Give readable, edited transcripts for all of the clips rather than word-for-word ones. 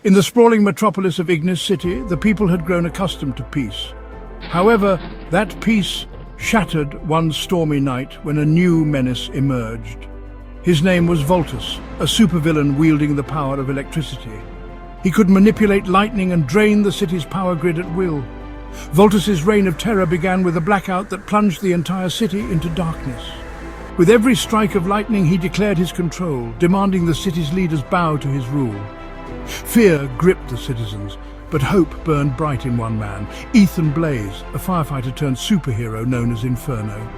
In the sprawling metropolis of Ignis City, the people had grown accustomed to peace. However, that peace shattered one stormy night when a new menace emerged. His name was Voltus, a supervillain wielding the power of electricity. He could manipulate lightning and drain the city's power grid at will. Voltus's reign of terror began with a blackout that plunged the entire city into darkness. With every strike of lightning, he declared his control, demanding the city's leaders bow to his rule. Fear gripped the citizens, but hope burned bright in one man, Ethan Blaze, a firefighter turned superhero known as Inferno.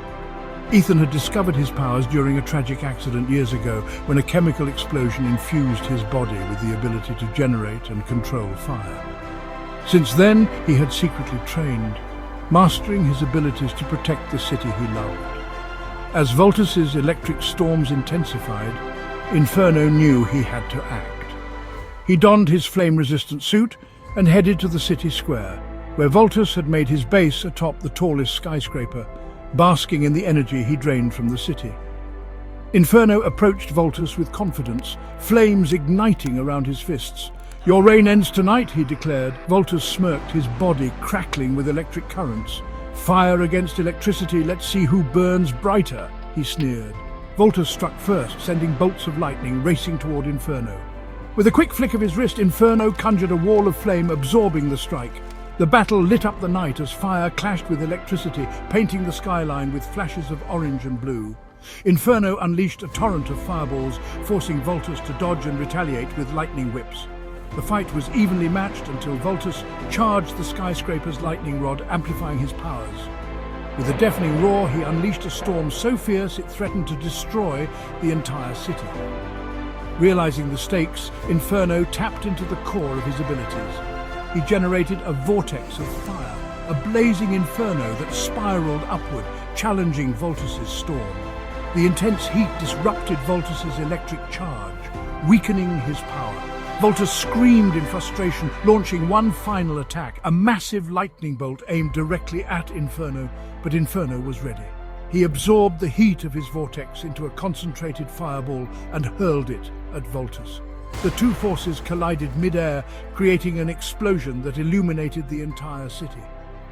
Ethan had discovered his powers during a tragic accident years ago when a chemical explosion infused his body with the ability to generate and control fire. Since then, he had secretly trained, mastering his abilities to protect the city he loved. As Voltus's electric storms intensified, Inferno knew he had to act. He donned his flame-resistant suit and headed to the city square, where Voltus had made his base atop the tallest skyscraper, basking in the energy he drained from the city. Inferno approached Voltus with confidence, flames igniting around his fists. "Your reign ends tonight," he declared. Voltus smirked, his body crackling with electric currents. "Fire against electricity, let's see who burns brighter," he sneered. Voltus struck first, sending bolts of lightning racing toward Inferno. With a quick flick of his wrist, Inferno conjured a wall of flame, absorbing the strike. The battle lit up the night as fire clashed with electricity, painting the skyline with flashes of orange and blue. Inferno unleashed a torrent of fireballs, forcing Voltus to dodge and retaliate with lightning whips. The fight was evenly matched until Voltus charged the skyscraper's lightning rod, amplifying his powers. With a deafening roar, he unleashed a storm so fierce it threatened to destroy the entire city. Realizing the stakes, Inferno tapped into the core of his abilities. He generated a vortex of fire, a blazing inferno that spiraled upward, challenging Voltus's storm. The intense heat disrupted Voltus's electric charge, weakening his power. Voltus screamed in frustration, launching one final attack, a massive lightning bolt aimed directly at Inferno, but Inferno was ready. He absorbed the heat of his vortex into a concentrated fireball and hurled it at Voltus. The two forces collided mid-air, creating an explosion that illuminated the entire city.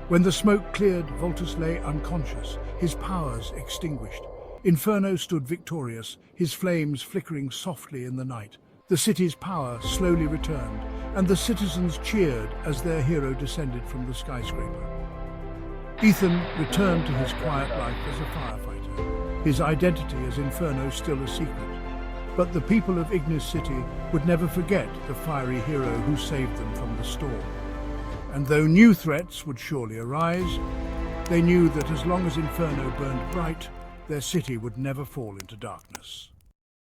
When the smoke cleared, Voltus lay unconscious, his powers extinguished. Inferno stood victorious, his flames flickering softly in the night. The city's power slowly returned, and the citizens cheered as their hero descended from the skyscraper. Ethan returned to his quiet life as a firefighter, his identity as Inferno still a secret. But the people of Ignis City would never forget the fiery hero who saved them from the storm. And though new threats would surely arise, they knew that as long as Inferno burned bright, their city would never fall into darkness.